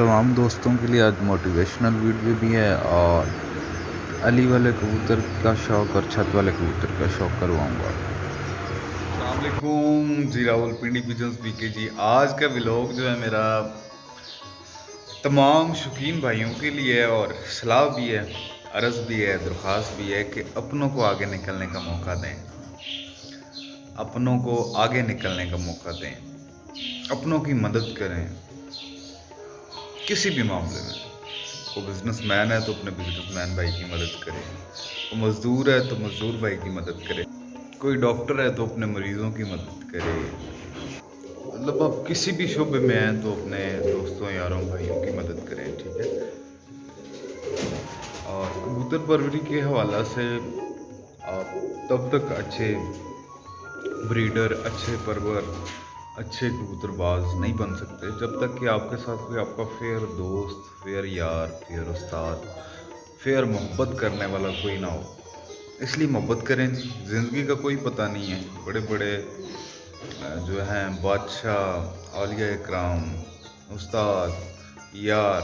तमाम दोस्तों के लिए आज मोटिवेशनल वीडियो भी है और अली वाले कबूतर का शौक़ और छत वाले कबूतर का शौक़ करवाऊँगा। अस्सलाम वालेकुम जी, रावलपिंडी पिजन्स पीके जी। आज का व्लॉग जो है मेरा तमाम शौकीन भाइयों के लिए है और सलाह भी है, अर्ज़ भी है, दरख्वास्त भी है कि अपनों को आगे निकलने का मौका दें, अपनों को आगे निकलने का मौका दें, अपनों की मदद करें किसी भी मामले में। कोई बिजनेसमैन है तो अपने बिजनेसमैन भाई की मदद करे, कोई मज़दूर है तो मज़दूर भाई की मदद करे, कोई डॉक्टर है तो अपने मरीज़ों की मदद करे। मतलब आप किसी भी शुबे में हैं तो अपने दोस्तों यारों भाइयों की मदद करें, ठीक है। और कबूतर परवरी के हवाला से आप तब तक अच्छे ब्रीडर, अच्छे परवर, अच्छे कबूतरबाज नहीं बन सकते जब तक कि आपके साथ कोई आपका फेयर दोस्त, फेयर यार, फेयर उस्ताद, फेयर मोहब्बत करने वाला कोई ना हो। इसलिए मोहब्बत करें जी, ज़िंदगी का कोई पता नहीं है। बड़े बड़े जो हैं बादशाह, औलिया इकराम, उस्ताद, यार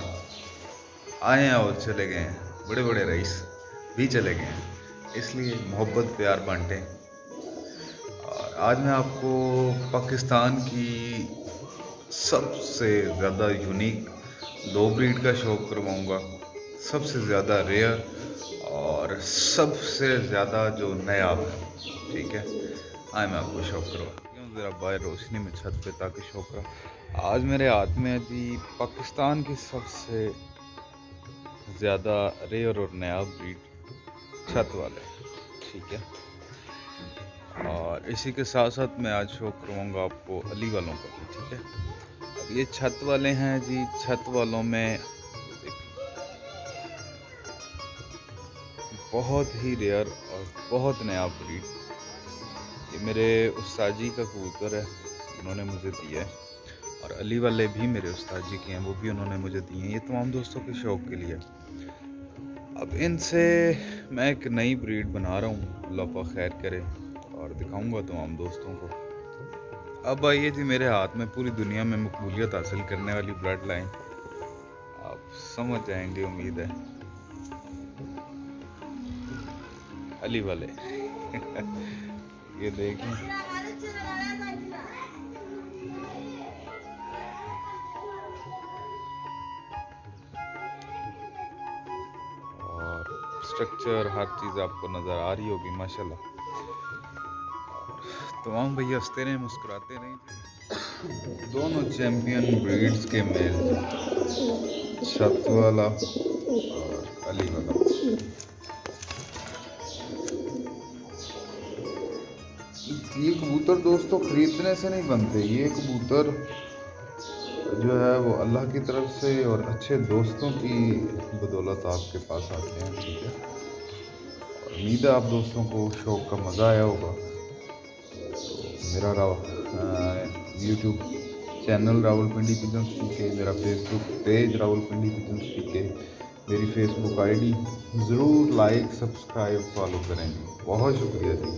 आए हैं और चले गए हैं, बड़े बड़े रईस भी चले गए हैं। इसलिए मोहब्बत प्यार बांटें। और आज मैं आपको पाकिस्तान की सबसे ज़्यादा यूनिक दो ब्रीड का शौक़ करवाऊँगा, सबसे ज़्यादा रेयर और सबसे ज़्यादा जो नायाब है, ठीक है। आज मैं आपको शौक़ करवाता हूँ ज़रा बाहर रोशनी में छत पे, ताकि शौक़ रहा। आज मेरे हाथ में है जी पाकिस्तान की सबसे ज़्यादा रेयर और नायाब ब्रीड छत वाले, ठीक है। और इसी के साथ साथ मैं आज शौक़ करवाऊँगा आपको अली वालों का भी, ठीक है। अब ये छत वाले हैं जी, छत वालों में बहुत ही रेयर और बहुत नायाब ब्रीड। ये मेरे उस्ताद जी का कबूतर है, उन्होंने मुझे दिया है। और अली वाले भी मेरे उस्ताद जी के हैं, वो भी उन्होंने मुझे दिए हैं। ये तमाम दोस्तों के शौक़ के लिए। अब इनसे मैं एक नई ब्रीड बना रहा हूँ, अल्लाह पाक खैर करे, और दिखाऊंगा तमाम दोस्तों को। अब आइए जी, मेरे हाथ में पूरी दुनिया में मकबूलियत हासिल करने वाली ब्लड लाइन, आप समझ जाएंगे उम्मीद है। अली वाले ये देखें, और स्ट्रक्चर हर चीज़ आपको नज़र आ रही होगी माशाल्लाह। तमाम भैया हंसते रहें, मुस्कुराते रहें। दोनों चैम्पियन ब्रीड्स के मेल, छत वाला और अली वाला। ये कबूतर दोस्तों खरीदने से नहीं बनते, ये कबूतर जो है वो अल्लाह की तरफ से और अच्छे दोस्तों की बदौलत आपके पास आते हैं, ठीक है। और उम्मीद है आप दोस्तों को शौक़ का मज़ा आया होगा। मेरा यूट्यूब चैनल रावलपिंडी पिजन्स पीके, मेरा फेसबुक पेज रावलपिंडी पिजन्स पीके, मेरी फेसबुक आईडी ज़रूर लाइक, सब्सक्राइब, फॉलो करें। बहुत शुक्रिया जी।